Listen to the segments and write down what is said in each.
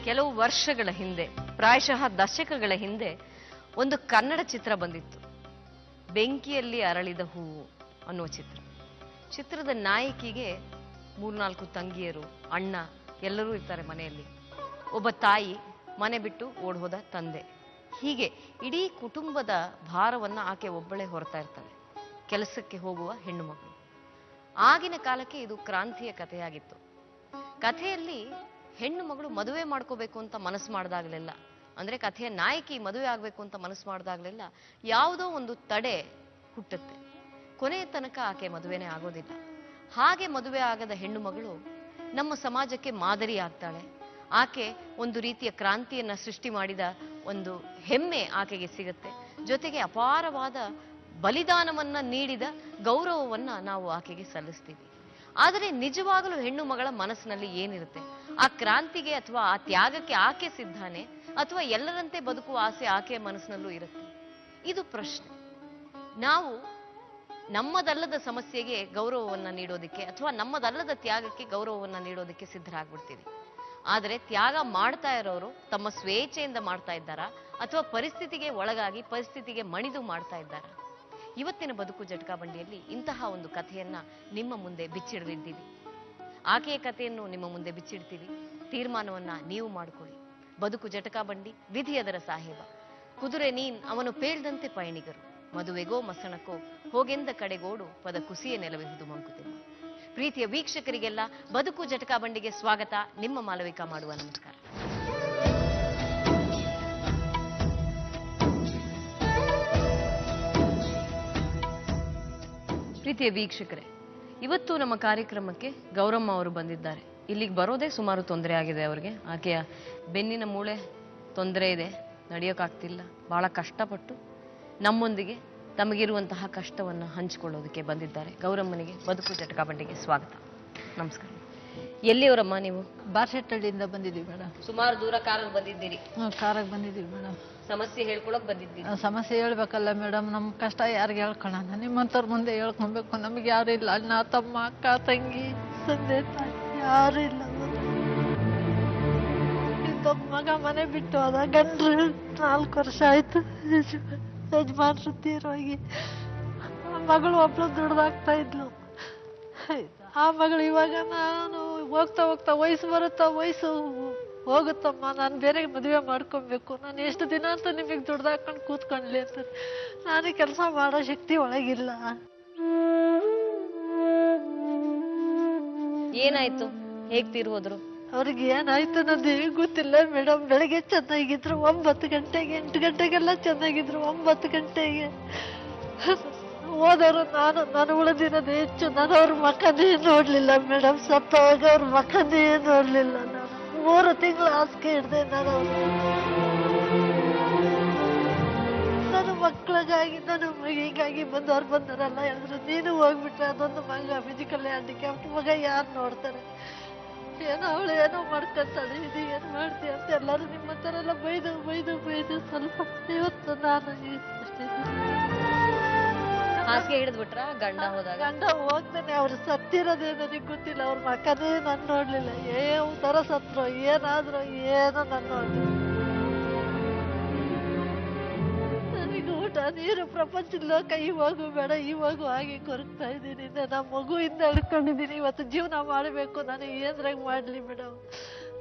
ಕೆಲವು ವರ್ಷಗಳ ಹಿಂದೆ, ಪ್ರಾಯಶಃ ದಶಕಗಳ ಹಿಂದೆ ಒಂದು ಕನ್ನಡ ಚಿತ್ರ ಬಂದಿತ್ತು, ಬೆಂಕಿಯಲ್ಲಿ ಅರಳಿದ ಹೂವು ಅನ್ನುವ ಚಿತ್ರ. ಚಿತ್ರದ ನಾಯಕಿಗೆ 3-4 ತಂಗಿಯರು, ಅಣ್ಣ ಎಲ್ಲರೂ ಇರ್ತಾರೆ ಮನೆಯಲ್ಲಿ. ಒಬ್ಬ ತಾಯಿ, ಮನೆ ಬಿಟ್ಟು ಓಡ್ ಹೋದ ತಂದೆ. ಹೀಗೆ ಇಡೀ ಕುಟುಂಬದ ಭಾರವನ್ನ ಆಕೆ ಒಬ್ಬಳೇ ಹೊರತಾ ಇರ್ತಾಳೆ, ಕೆಲಸಕ್ಕೆ ಹೋಗುವ ಹೆಣ್ಣು ಮಗಳು. ಆಗಿನ ಕಾಲಕ್ಕೆ ಇದು ಕ್ರಾಂತಿಯ ಕಥೆಯಾಗಿತ್ತು. ಕಥೆಯಲ್ಲಿ ಹೆಣ್ಣು ಮಗಳು ಮದುವೆ ಮಾಡ್ಕೋಬೇಕು ಅಂತ ಮನಸ್ಸು ಮಾಡಿದಾಗಲೆಲ್ಲ, ಅಂದ್ರೆ ಕಥೆಯ ನಾಯಕಿ ಮದುವೆ ಆಗ್ಬೇಕು ಅಂತ ಮನಸ್ಸು ಮಾಡಿದಾಗಲೆಲ್ಲ ಯಾವುದೋ ಒಂದು ತಡೆ ಹುಟ್ಟುತ್ತೆ. ಕೊನೆಯ ತನಕ ಆಕೆ ಮದುವೆನೇ ಆಗೋದಿಲ್ಲ. ಹಾಗೆ ಮದುವೆ ಆಗದ ಹೆಣ್ಣು ಮಗಳು ನಮ್ಮ ಸಮಾಜಕ್ಕೆ ಮಾದರಿ ಆಗ್ತಾಳೆ. ಆಕೆ ಒಂದು ರೀತಿಯ ಕ್ರಾಂತಿಯನ್ನ ಸೃಷ್ಟಿ ಮಾಡಿದ ಒಂದು ಹೆಮ್ಮೆ ಆಕೆಗೆ ಸಿಗುತ್ತೆ. ಜೊತೆಗೆ ಅಪಾರವಾದ ಬಲಿದಾನವನ್ನ ನೀಡಿದ ಗೌರವವನ್ನ ನಾವು ಆಕೆಗೆ ಸಲ್ಲಿಸ್ತೀವಿ. ಆದರೆ ನಿಜವಾಗಲೂ ಹೆಣ್ಣು ಮಗಳ ಮನಸ್ಸಿನಲ್ಲಿ ಏನಿರುತ್ತೆ? ಆ ಕ್ರಾಂತಿಗೆ ಅಥವಾ ಆ ತ್ಯಾಗಕ್ಕೆ ಆಕೆ ಸಿದ್ಧಾನೆ, ಅಥವಾ ಎಲ್ಲರಂತೆ ಬದುಕುವ ಆಸೆ ಆಕೆಯ ಮನಸ್ಸಿನಲ್ಲೂ ಇರುತ್ತೆ? ಇದು ಪ್ರಶ್ನೆ. ನಾವು ನಮ್ಮದಲ್ಲದ ಸಮಸ್ಯೆಗೆ ಗೌರವವನ್ನ ನೀಡೋದಕ್ಕೆ ಅಥವಾ ನಮ್ಮದಲ್ಲದ ತ್ಯಾಗಕ್ಕೆ ಗೌರವವನ್ನ ನೀಡೋದಕ್ಕೆ ಸಿದ್ಧರಾಗ್ಬಿಡ್ತೀವಿ. ಆದರೆ ತ್ಯಾಗ ಮಾಡ್ತಾ ಇರೋರು ತಮ್ಮ ಸ್ವೇಚ್ಛೆಯಿಂದ ಮಾಡ್ತಾ ಇದ್ದಾರಾ ಅಥವಾ ಪರಿಸ್ಥಿತಿಗೆ ಒಳಗಾಗಿ ಪರಿಸ್ಥಿತಿಗೆ ಮಣಿದು ಮಾಡ್ತಾ ಇದ್ದಾರಾ? ಇವತ್ತಿನ ಬದುಕು ಜಟಕಾ ಬಂಡಿಯಲ್ಲಿ ಇಂತಹ ಒಂದು ಕಥೆಯನ್ನ ನಿಮ್ಮ ಮುಂದೆ ಬಿಚ್ಚಿಡಲಿದ್ದೀವಿ. ಆಕೆಯ ಕಥೆಯನ್ನು ನಿಮ್ಮ ಮುಂದೆ ಬಿಚ್ಚಿಡ್ತೀವಿ. ತೀರ್ಮಾನವನ್ನ ನೀವು ಮಾಡಿಕೊಳ್ಳಿ. ಬದುಕು ಜಟಕಾ ಬಂಡಿ, ವಿಧಿಯದರ ಸಾಹೇಬ. ಕುದುರೆ ನೀನ್ ಅವನು ಪೇಳ್ದಂತೆ ಪಯಣಿಗರು. ಮದುವೆಗೋ ಮಸಣಕ್ಕೋ ಹೋಗೆಂದ ಕಡೆಗೋಡು ಪದ ಕುಸಿಯ ನೆಲವಿಹುದು ಮಂಕುತಿಮ್ಮ. ಪ್ರೀತಿಯ ವೀಕ್ಷಕರಿಗೆಲ್ಲ ಬದುಕು ಜಟಕಾ ಬಂಡಿಗೆ ಸ್ವಾಗತ. ನಿಮ್ಮ ಮಾಲವಿಕಾ ಮಾಡುವ ನಮಸ್ಕಾರ. ಪ್ರೀತಿಯ ವೀಕ್ಷಕರೇ, ಇವತ್ತು ನಮ್ಮ ಕಾರ್ಯಕ್ರಮಕ್ಕೆ ಗೌರಮ್ಮ ಅವರು ಬಂದಿದ್ದಾರೆ. ಇಲ್ಲಿಗೆ ಬರೋದೇ ಸುಮಾರು ತೊಂದರೆ ಆಗಿದೆ ಅವರಿಗೆ. ಆಕೆಯ ಬೆನ್ನಿನ ಮೂಳೆ ತೊಂದರೆ ಇದೆ, ನಡೆಯೋಕ್ಕಾಗ್ತಿಲ್ಲ. ಬಹಳ ಕಷ್ಟಪಟ್ಟು ನಮ್ಮೊಂದಿಗೆ ತಮಗಿರುವಂತಹ ಕಷ್ಟವನ್ನು ಹಂಚಿಕೊಳ್ಳೋದಕ್ಕೆ ಬಂದಿದ್ದಾರೆ. ಗೌರಮ್ಮನಿಗೆ ಬದುಕು ಜಟಕಾ ಬಂಡಿಗೆ ಸ್ವಾಗತ. ನಮಸ್ಕಾರ. ಎಲ್ಲಿಯವರಮ್ಮ ನೀವು? ಬಾರ್ಶೆಟ್ಟಳ್ಳಿಯಿಂದ ಬಂದಿದ್ದೀವಿ ಮೇಡಮ್. ಸುಮಾರು ದೂರ ಕಾರಲ್ಲಿ ಬಂದಿದ್ದೀರಿ? ಕಾರಾಗ ಬಂದಿದ್ದೀವಿ ಮೇಡಮ್. ಸಮಸ್ಯೆ ಹೇಳ್ಕೊಳಕ್ ಬಂದಿದ್ದೀವಿ. ಸಮಸ್ಯೆ ಹೇಳ್ಬೇಕಲ್ಲ ಮೇಡಮ್, ನಮ್ಮ ಕಷ್ಟ ಯಾರಿಗೆ ಹೇಳ್ಕೊಳ್ಳೋಣ? ನಿಮ್ಮಂಥವ್ರ ಮುಂದೆ ಹೇಳ್ಕೊಬೇಕು. ನಮಗೆ ಯಾರು ಇಲ್ಲ, ಅಣ್ಣ ತಮ್ಮ ಅಕ್ಕ ತಂಗಿ ತಂದೆ ತಾಯಿ ಯಾರು ಇಲ್ಲ. ಮಗ ಮನೆ ಬಿಟ್ಟು ಹೋದ, ಗಂಡ್ರು 4 ವರ್ಷ ಆಯ್ತು. ಯಜಮಾನ್ರು ತೀರೋಗಿ ಮಗಳು ಒಬ್ಳು ದುಡ್ದಾಗ್ತಾ ಇದ್ಲು. ಆ ಮಗಳು ಇವಾಗ ನಾನು ಹೋಗ್ತಾ ಹೋಗ್ತಾ ವಯಸ್ಸು ಬರುತ್ತಾ, ವಯಸ್ಸು ಹೋಗುತ್ತಮ್ಮ, ನಾನು ಬೇರೆ ಮದುವೆ ಮಾಡ್ಕೊಬೇಕು, ನಾನು ಎಷ್ಟು ದಿನ ಅಂತ ನಿಮಗೆ ದುಡ್ದಾಕೊಂಡು ಕೂತ್ಕೊಂಡ್ಲಿ ಅಂತ. ನಾನು ಕೆಲಸ ಮಾಡೋ ಶಕ್ತಿ ಒಳಗಿಲ್ಲ. ಏನಾಯ್ತು? ಹೇಗ್ ತೀರ್ಹೋದ್ರು? ಅವ್ರಿಗೆ ಏನಾಯ್ತು ಅನ್ನೋದು ಗೊತ್ತಿಲ್ಲ ಮೇಡಮ್. ಬೆಳಗ್ಗೆ ಚೆನ್ನಾಗಿದ್ರು, 9 ಗಂಟೆಗೆ 8 ಗಂಟೆಗೆಲ್ಲ ಚೆನ್ನಾಗಿದ್ರು. 9 ಗಂಟೆಗೆ ಹೋದವರು ನಾನು ಉಳಿದಿರೋದು ಹೆಚ್ಚು. ನಾನು ಅವ್ರ ಮಕ್ಕನೇ ನೋಡ್ಲಿಲ್ಲ ಮೇಡಮ್. ಸತ್ತವಾಗ ಅವ್ರ ಮಕ್ಕನೇ ನೋಡ್ಲಿಲ್ಲ. ನಾನು 3 ತಿಂಗಳು ಹಾಸಿಗೆ ಹಿಡ್ದೆ. ನನ್ನ ಮಕ್ಕಳಿಗಾಗಿ ನನ್ನ ಮಗಿಗಾಗಿ ಬಂದವ್ರು ಬಂದವರಲ್ಲ ಹೇಳಿದ್ರು, ನೀನು ಹೋಗ್ಬಿಟ್ರೆ ಅದೊಂದು ಮಗ ಫಿಸಿಕಲ್ ಹ್ಯಾಂಡಿಕ್ಯಾಪ್ಟ್ ಮಗ ಯಾರು ನೋಡ್ತಾರೆ? ಏನೋ ಅವಳು ಏನೋ ಮಾಡ್ಕೊಂತಾಳೆ, ಇದು ಏನು ಮಾಡ್ತೀಯ ಅಂತ ಎಲ್ಲರೂ ನಿಮ್ಮ ಹತ್ರ ಎಲ್ಲ ಬೈದು ಸ್ವಲ್ಪ ಇವತ್ತು ನಾನು ಅಷ್ಟೇ. ಹಾಸಿಗೆ ಹಿಡಿದ್ಬಿಟ್ರ ಗಂಡ ಹೋದಾಗ? ಗಂಡ ಹೋಗ್ತಾನೆ, ಅವ್ರು ಸತ್ತಿರೋದೇ ನನಗೆ ಗೊತ್ತಿಲ್ಲ. ಅವ್ರ ಮಕ್ಕನೇ ನಾನು ನೋಡ್ಲಿಲ್ಲ. ಯಾವ ತರ ಸತ್ರು ಏನಾದ್ರು ಏನೋ ನಾನು ನೋಡ್ಲಿಲ್ಲ. ನನಗೆ ಊಟ ನೀರು ಪ್ರಪಂಚದ ಲೋಕ ಇವಾಗೂ ಬೇಡ, ಇವಾಗೂ ಹಾಗೆ ಕೊರಗ್ತಾ ಇದ್ದೀನಿ. ನನ್ನ ಮಗುವಿಂದ ಹಿಡ್ಕೊಂಡಿದ್ದೀನಿ. ಇವತ್ತು ಜೀವನ ಮಾಡಬೇಕು, ನಾನು ಏನ್ರಾಗ ಮಾಡ್ಲಿ ಮೇಡಮ್?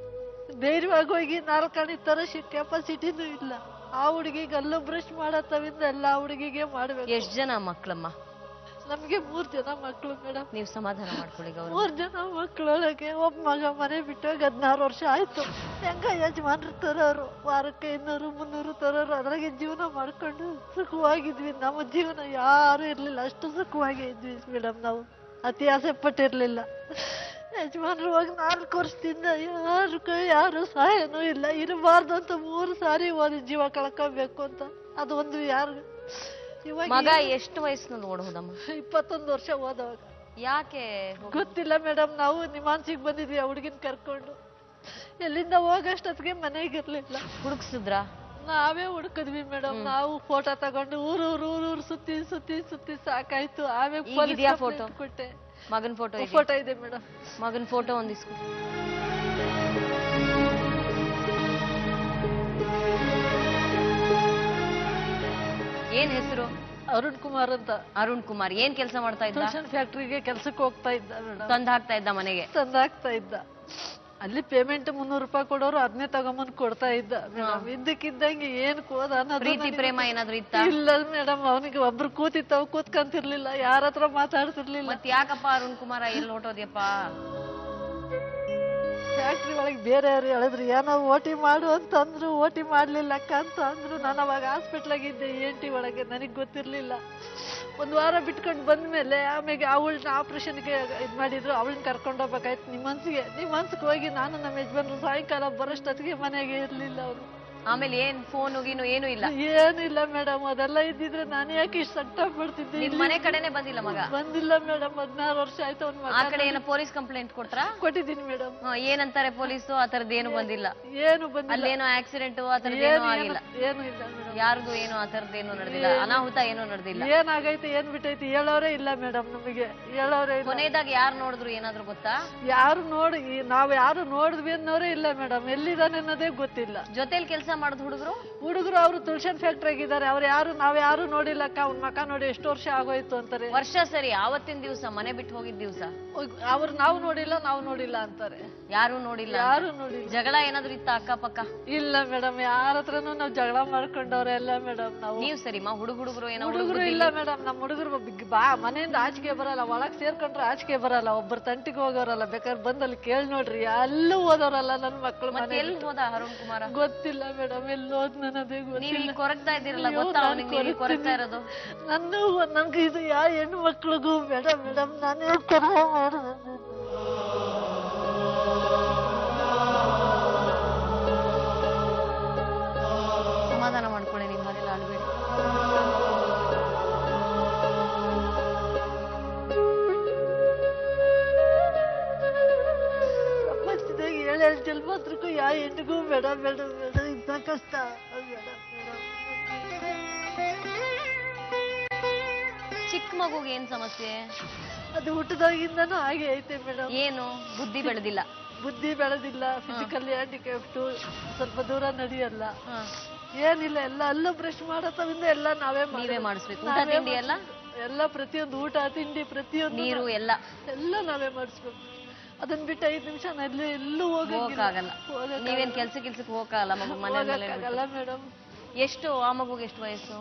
ಧೈರ್ಯವಾಗಿ ಹೋಗಿ 4 ಆಣೆ ತರೋಷ್ಟು ಕೆಪಾಸಿಟಿನೂ ಇಲ್ಲ. ಆ ಹುಡುಗಿಗೆ ಅಲ್ಲೂ ಬ್ರಷ್ ಮಾಡತ್ತವಿಂದ ಎಲ್ಲ ಹುಡುಗಿಗೆ ಮಾಡ್ಬೇಕು. ಎಷ್ಟು ಜನ ಮಕ್ಕಳಮ್ಮ? ನಮ್ಗೆ 3 ಜನ ಮಕ್ಕಳು ಮೇಡಮ್. ನೀವು ಸಮಾಧಾನ ಮಾಡ್ಕೊಳ್ಳಿ. 3 ಜನ ಮಕ್ಕಳೊಳಗೆ ಒಬ್ಬ ಮಗ ಮನೆ ಬಿಟ್ಟೋಗಿ 16 ವರ್ಷ ಆಯ್ತು. ಹೆಂಗ ಯಜಮಾನ್ರು ತರೋರು, ವಾರಕ್ಕೆ 200-300 ತರೋರು. ಅದ್ರಾಗೆ ಜೀವನ ಮಾಡ್ಕೊಂಡು ಸುಖವಾಗಿದ್ವಿ. ನಮ್ಮ ಜೀವನ ಯಾರು ಇರ್ಲಿಲ್ಲ, ಅಷ್ಟು ಸುಖವಾಗಿ ಇದ್ವಿ ಮೇಡಮ್. ನಾವು ಅತಿ ಆಸೆ ಪಟ್ಟಿರ್ಲಿಲ್ಲ. ಯಜಮಾನ್ರು ಹೋಗಿ 4 ವರ್ಷದಿಂದ ಯಾರು ಸಹಾಯನೂ ಇಲ್ಲ. ಇರಬಾರ್ದು ಅಂತ 3 ಸಾರಿ ಓದಿ ಜೀವ ಕಳ್ಕೋಬೇಕು ಅಂತ. ಅದು ಒಂದು ಯಾರು ಇವಾಗ ಮಗ ಎಷ್ಟು ವಯಸ್ಸಿನಲ್ಲಿ ಓಡೋದಮ್ಮ? 21 ವರ್ಷ ಹೋದವಾಗ. ಯಾಕೆ ಗೊತ್ತಿಲ್ಲ ಮೇಡಮ್. ನಾವು ನಿಮಾನ್ಸಿಗೆ ಬಂದಿದ್ವಿ ಆ ಹುಡುಗಿನ ಕರ್ಕೊಂಡು. ಎಲ್ಲಿಂದ ಹೋಗಷ್ಟೊತ್ತಿಗೆ ಮನೆಗಿರ್ಲಿಲ್ಲ. ಹುಡುಕ್ಸಿದ್ರ? ನಾವೇ ಹುಡುಕಿದ್ವಿ ಮೇಡಮ್. ನಾವು ಫೋಟೋ ತಗೊಂಡು ಊರು ಸುತ್ತಿ ಸಾಕಾಯ್ತು. ಆಮೇಲೆ ಫೋಟೋ ಕೊಟ್ಟೆ. ಮಗನ್ ಫೋಟೋ ಇದೆ ಮೇಡಮ್. ಮಗನ್ ಫೋಟೋ ಒಂದಿಸ್ಕೊ. ಏನ್ ಹೆಸರು? ಅರುಣ್ ಕುಮಾರ್ ಅಂತ. ಅರುಣ್ ಕುಮಾರ್ ಏನ್ ಕೆಲಸ ಮಾಡ್ತಾ ಇದ್ದ? ಟ್ಯೂಷನ್ ಫ್ಯಾಕ್ಟ್ರಿಗೆ ಕೆಲ್ಸಕ್ಕೆ ಹೋಗ್ತಾ ಇದ್ದ ಮೇಡಮ್. ತಂದಾಕ್ತಾ ಇದ್ದ ಮನೆಗೆ? ತಂದಾಕ್ತಾ ಇದ್ದ. ಅಲ್ಲಿ ಪೇಮೆಂಟ್ 300 ರೂಪಾಯಿ ಕೊಡೋರು ಅದನ್ನೇ ತಗೊಂಬಂದ್ ಕೊಡ್ತಾ ಇದ್ದ ಮೇಡಮ್. ಇದ್ದಕ್ಕಿದ್ದಂಗೆ ಏನ್ ಕೋದ ಅನ್ನೋದು. ಪ್ರೀತಿ ಪ್ರೇಮ ಏನಾದ್ರು ಇತ್ತ? ಇಲ್ಲ ಮೇಡಮ್, ಅವನಿಗೆ ಒಬ್ರು ಕೂತಿತ್ತವ್ ಕೂತ್ಕಂತಿರ್ಲಿಲ್ಲ, ಯಾರ ಹತ್ರ ಮಾತಾಡ್ತಿರ್ಲಿಲ್ಲ. ಮತ್ ಯಾಕಪ್ಪ ಅರುಣ್ ಕುಮಾರ ಎಲ್ಲಿ ಹೊಟ್ಟೋದ್ಯಪ್ಪ? ಫ್ಯಾಕ್ಟ್ರಿ ಒಳಗೆ ಬೇರೆಯವ್ರು ಹೇಳಿದ್ರು ಏನೋ ಓಟಿ ಮಾಡು ಅಂತಂದ್ರು, ಓಟಿ ಮಾಡ್ಲಿಲ್ಲಕ್ಕ ಅಂತ ಅಂದ್ರು. ನಾನು ಅವಾಗ ಹಾಸ್ಪಿಟ್ಲಾಗಿದ್ದೆ ENT ಒಳಗೆ, ನನಗ್ ಗೊತ್ತಿರ್ಲಿಲ್ಲ. 1 ವಾರ ಬಿಟ್ಕೊಂಡು ಬಂದ್ಮೇಲೆ ಆಮೇಲೆ ಅವಳನ್ನ ಆಪರೇಷನ್ಗೆ ಇದ್ ಮಾಡಿದ್ರು. ಅವಳನ್ನ ಕರ್ಕೊಂಡು ಹೋಗ್ಬೇಕಾಯ್ತು ನಿಮ್ಮನ್ಸಿಗೆ ಹೋಗಿ ನಾನು ನಮ್ಮ ಯಜಮಾನ್ರು ಸಾಯಂಕಾಲ ಬರೋಷ್ಟೊತ್ತಿಗೆ ಮನೆಗೆ ಇರ್ಲಿಲ್ಲ ಅವರು. ಆಮೇಲೆ ಏನ್ ಫೋನ್ ಗೀನು ಏನು ಇಲ್ಲ? ಏನು ಇಲ್ಲ ಮೇಡಮ್. ಅದೆಲ್ಲ ಇದ್ದಿದ್ರೆ ನಾನು ಯಾಕೆ ಇಷ್ಟು ಸಂಕಟ ಪಡ್ತಿದ್ದೆ. ನಿಮ್ ಮನೆ ಕಡೆನೆ ಬಂದಿಲ್ಲ ಮಗ? ಬಂದಿಲ್ಲ ಮೇಡಮ್, 16 ವರ್ಷ ಆಯ್ತು ಅವ್ನ ಮಗ. ಆ ಕಡೆ ಏನೋ ಪೊಲೀಸ್ ಕಂಪ್ಲೇಂಟ್ ಕೊಟ್ರಾ? ಕೊಟ್ಟಿದ್ದೀನಿ ಮೇಡಮ್. ಏನಂತಾರೆ ಪೊಲೀಸು? ಆ ತರದ್ ಏನು ಬಂದಿಲ್ಲ? ಏನು ಬಂದಿಲ್ಲ. ಅಲ್ಲೇನೋ ಆಕ್ಸಿಡೆಂಟ್ ಆ ತರದ್ ಏನೂ ಆಗಿಲ್ಲ? ಏನು ಇಲ್ಲ ಮೇಡಮ್. ಯಾರ್ದು ಏನು ಆ ತರದ್ ಏನು ನಡೆದಿಲ್ಲ? ಅನಾಹುತ ಏನು ನಡೆದಿಲ್ಲ? ಏನಾಗೈತೆ ಏನ್ ಬಿಟ್ಟೈತಿ ಹೇಳೋರೇ ಇಲ್ಲ ಮೇಡಮ್, ನಮಗೆ ಹೇಳೋರೇ ಇಲ್ಲ. ಕೊನೆಯದಾಗ ಯಾರು ನೋಡಿದ್ರು ಏನಾದ್ರು ಗೊತ್ತಾ? ನಾವ್ ಯಾರು ನೋಡಿದ್ವಿ ಅನ್ನೋರೇ ಇಲ್ಲ ಮೇಡಮ್. ಎಲ್ಲಿದಾನೆ ಅನ್ನೋದೇ ಗೊತ್ತಿಲ್ಲ. ಜೊತೆಲಿ ಕೆಲಸ ಮಾಡೋದು ಹುಡುಗರು ಅವ್ರು ತುಳಸನ್ ಫ್ಯಾಕ್ಟ್ರಿಯಾಗಿದ್ದಾರೆ. ನಾವ್ ಯಾರು ನೋಡಿಲ್ಲಕ್ಕ. ಅವ್ನ ಮಕ ನೋಡಿ ಎಷ್ಟು ವರ್ಷ ಆಗೋಯ್ತು ಅಂತಾರೆ. ವರ್ಷ ಸರಿ, ಆವತ್ತಿನ ದಿವಸ ಮನೆ ಬಿಟ್ಟು ಹೋಗಿದ್ ದಿವಸ ನಾವು ನೋಡಿಲ್ಲ ಅಂತಾರೆ. ಯಾರು ನೋಡಿಲ್ಲ? ಜಗಳ ಏನಾದ್ರು ಇತ್ತ ಅಕ್ಕಪಕ್ಕ? ಇಲ್ಲ ಮೇಡಮ್, ಯಾರ ಹತ್ರನು ನಾವ್ ಜಗಳ ಮಾಡ್ಕೊಂಡವ್ರೆ ಎಲ್ಲ ಮೇಡಮ್. ನಾವು ಸರಿಮಾ ಹುಡುಗರು ಏನೋ? ಹುಡುಗರು ಇಲ್ಲ ಮೇಡಮ್. ನಮ್ಮ ಹುಡುಗರು ಮನೆಯಿಂದ ಆಚೆಗೆ ಬರಲ್ಲ, ಒಳಗ್ ಸೇರ್ಕೊಂಡ್ರೆ ಆಚೆಗೆ ಬರಲ್ಲ. ಒಬ್ಬರು ತಂಟಿಗೆ ಹೋಗೋರಲ್ಲ. ಬೇಕಾದ್ರೆ ಬಂದಲ್ಲಿ ಕೇಳ್ ನೋಡ್ರಿ, ಅಲ್ಲೂ ಓದೋರಲ್ಲ ನನ್ ಮಕ್ಳು. ಮನೆ ಎಲ್ಲಿ ಹೋದ ಅರುಣ್ ಕುಮಾರ? ಗೊತ್ತಿಲ್ಲ ಮೇಡಮ್, ಎಲ್ಲಿ ಹೋದ್ ಅನ್ನೋದೇ ಗೊತ್ತಿಲ್ಲ. ಕೊರಗ್ತಾ ಇದ್ದೀರಲ್ಲ, ಗೊತ್ತಾ ಅವನಿಗೆ ಕೊರಗ್ತಾ ಇರೋದು? ನನ್ಗೆ ಇದು ಯಾವ ಹೆಣ್ಣು ಮಕ್ಳಿಗೂ ಮೇಡಮ್ ನಾನೇ ಸಮಾಧಾನ ಮಾಡ್ಕೊಳ್ಳಿ, ನೀವು ಹಾಗೆಲ್ಲ ಅಳ್ಬೇಡಿ. ಪ್ರಪಂಚದಾಗ 7 ಜನ್ಮತ್ರಕ್ಕೂ ಯಾವ ಹೆಣ್ಣಿಗೂ ಮೇಡಮ್ ಇಂಥ ಕಷ್ಟ. ಚಿಕ್ಕ ಮಗುಗೆ ಏನ್ ಸಮಸ್ಯೆ? ಅದು ಹುಟ್ಟದಾಗಿಂದನೂ ಹಾಗೆ ಐತೆ ಮೇಡಮ್. ಏನು ಬುದ್ಧಿ ಬೆಳೆದಿಲ್ಲ? ಬುದ್ಧಿ ಬೆಳೆದಿಲ್ಲ, ಫಿಸಿಕಲಿ ಹ್ಯಾಂಡಿಕ್ಯಾಪ್ಟ್, ಸ್ವಲ್ಪ ದೂರ ನಡೆಯಲ್ಲ, ಏನಿಲ್ಲ. ಎಲ್ಲ ಅಲ್ಲೂ ಬ್ರಷ್ ಮಾಡತ್ತವಿಂದ ಎಲ್ಲ ನಾವೇ ಮಾಡಿಸ್ಬೇಕು. ಊಟ ತಿಂಡಿ ಎಲ್ಲ ಪ್ರತಿಯೊಂದು ಊಟ ತಿಂಡಿ ಪ್ರತಿಯೊಂದು ನೀರು ಎಲ್ಲ ನಾವೇ ಮಾಡಿಸ್ಬೇಕು. ಅದನ್ನ ಬಿಟ್ಟು 5 ನಿಮಿಷ ಎಲ್ಲೂ ಹೋಗಕ್ಕಾಗಲ್ಲ. ನೀವೇನ್ ಕೆಲ್ಸಕ್ಕೆ ಹೋಗಕ್ಕಾಗಲ್ಲ ಮಗು ಮನೆ ಮೇಡಮ್. ಎಷ್ಟು ಆ ಮಗುಗೆ ಎಷ್ಟು ವಯಸ್ಸು?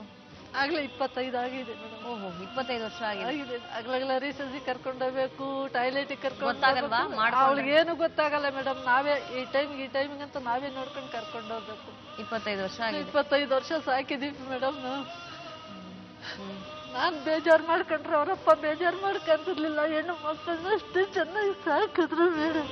ಆಗ್ಲೇ 25 ಆಗಿದೆ ಮೇಡಮ್. ಓಹೋ, 25 ವರ್ಷ ಆಗಿದೆ. ಆಗ್ಲಾಗ್ಲ ರೀಸರ್ಜಿ ಕರ್ಕೊಂಡೋಗ್ಬೇಕು, ಟಾಯ್ಲೆಟ್ ಗೊತ್ತಾಗಲ್ವಾ? ಅವಳಿಗೆ ಏನು ಗೊತ್ತಾಗಲ್ಲ ಮೇಡಮ್. ನಾವೇ ಈ ಟೈಮಿಂಗ್ ಅಂತ ನಾವೇ ನೋಡ್ಕೊಂಡು ಕರ್ಕೊಂಡೋಗ್ಬೇಕು. 25 ವರ್ಷ ಆಗಿದೆ. 25 ವರ್ಷ ಸಾಕಿದೀವಿ ಮೇಡಮ್. ನಾನ್ ಬೇಜಾರ್ ಮಾಡ್ಕೊಂಡ್ರೆ ಅವರಪ್ಪ ಬೇಜಾರ್ ಮಾಡ್ಕೊಂತಿರ್ಲಿಲ್ಲ. ಹೆಣ್ಣು ಮಕ್ಕಳನ್ನ ಅಷ್ಟೇ ಚೆನ್ನಾಗಿ ಸಾಕಿದ್ರು ಮೇಡಮ್.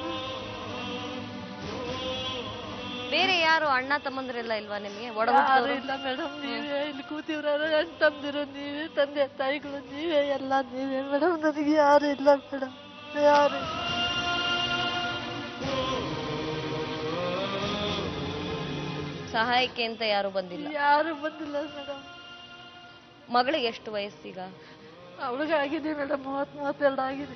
ಬೇರೆ ಯಾರು ಅಣ್ಣ ತಮ್ಮಂದ್ರೆಲ್ಲ ಇಲ್ವಾ ನಿಮ್ಗೆ? ಯಾರು ಇಲ್ಲ ಮೇಡಮ್. ನೀವೇ ಇಲ್ಲಿ ಕೂತಿವ್ರ, ಅಣ್ಣ ತಮ್ಮದಿರು ನೀವೇ, ತಂದೆ ತಾಯಿಗಳು ನೀವೇ, ಎಲ್ಲ ನೀವೇ ಮೇಡಮ್. ನನಗೆ ಯಾರು ಇಲ್ಲ ಮೇಡಮ್, ಯಾರು. ಸಹಾಯಕ್ಕೆ ಅಂತ ಯಾರು ಬಂದಿಲ್ಲ? ಯಾರು ಬಂದಿಲ್ಲ ಮೇಡಮ್. ಮಗಳಿಗೆ ಎಷ್ಟು ವಯಸ್ಸೀಗ? ಅವಳಿಗಾಗಿದೆ ಮೇಡಮ್ 30-32 ಆಗಿದೆ.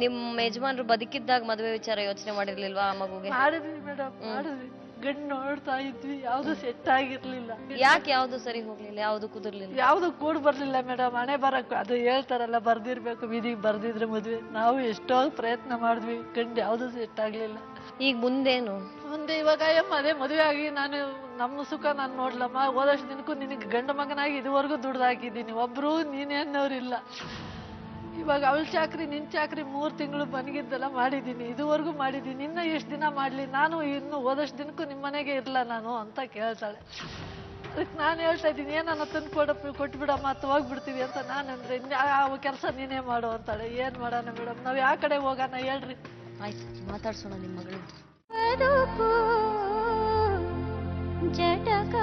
ನಿಮ್ ಯಜಮಾನ್ರು ಬದುಕಿದ್ದಾಗ ಮದುವೆ ವಿಚಾರ ಯೋಚನೆ ಮಾಡಿರ್ಲಿಲ್ವಾ ಆ ಮಗುಗೆ? ಮಾಡಿದ್ವಿ ಮೇಡಮ್, ಮಾಡಿದ್ವಿ. ಗಂಡು ನೋಡ್ತಾ ಇದ್ವಿ, ಯಾವ್ದು ಸೆಟ್ ಆಗಿರ್ಲಿಲ್ಲ. ಯಾಕೆ ಯಾವ್ದು ಸರಿ ಹೋಗ್ಲಿಲ್ಲ? ಯಾವ್ದು ಕುದುರ್ಲಿಲ್ಲ? ಯಾವ್ದು ಕೂಡ್ ಬರ್ಲಿಲ್ಲ ಮೇಡಮ್. ಹಣೆ ಬರಕ್ ಅದು ಹೇಳ್ತಾರಲ್ಲ, ಬರ್ದಿರ್ಬೇಕು ವಿಧಿಗೆ ಬರ್ದಿದ್ರೆ ಮದ್ವೆ. ನಾವು ಎಷ್ಟೋ ಪ್ರಯತ್ನ ಮಾಡಿದ್ವಿ, ಗಂಡು ಯಾವ್ದು ಸೆಟ್ ಆಗ್ಲಿಲ್ಲ. ಈಗ ಮುಂದೇನು? ಮುಂದೆ ಇವಾಗ ಅದೇ ಮದುವೆ ಆಗಿ ನಾನು ನಮ್ಮ ಸುಖ ನಾನು ನೋಡ್ಲಮ್ಮ. ಹೋದಷ್ಟು ದಿನಕ್ಕೂ ನಿನಗೆ ಗಂಡು ಮಗನಾಗಿ ಇದುವರೆಗೂ ದುಡ್ದು ಹಾಕಿದ್ದೀನಿ, ಒಬ್ರು ನೀನೇನವ್ರಿಲ್ಲ. ಇವಾಗ ಅವಳ ಚಾಕ್ರಿ ನಿನ್ ಚಾಕ್ರಿ 3 ತಿಂಗಳು ಮನಗಿದ್ದೆಲ್ಲ ಮಾಡಿದ್ದೀನಿ, ಇದುವರೆಗೂ ಮಾಡಿದ್ದೀನಿ. ಇನ್ನ ಎಷ್ಟು ದಿನ ಮಾಡ್ಲಿ ನಾನು? ಇನ್ನು ಹೋದಷ್ಟು ದಿನಕ್ಕೂ ನಿಮ್ಮ ಮನೆಗೆ ಇರ್ಲ ನಾನು ಅಂತ ಕೇಳ್ತಾಳೆ. ಅದಕ್ಕೆ ನಾನು ಹೇಳ್ತಾ ಇದ್ದೀನಿ, ಏನನ್ನ ತಂದು ಕೊಟ್ಬಿಡಮ್ಮ, ಅಥವಾ ಹೋಗ್ಬಿಡ್ತೀವಿ ಅಂತ ನಾನಂದ್ರೆ, ಆ ಕೆಲಸ ನೀನೇ ಮಾಡು ಅಂತಾಳೆ. ಏನ್ ಮಾಡೋಣ ಮೇಡಮ್, ನಾವ್ ಯಾವ ಕಡೆ ಹೋಗೋಣ ಹೇಳ್ರಿ? ಆಯ್ತು, ಮಾತಾಡ್ಸೋಣ ನಿಮ್ಮ ಮಗಳಿಗೆ. ಜಟಕ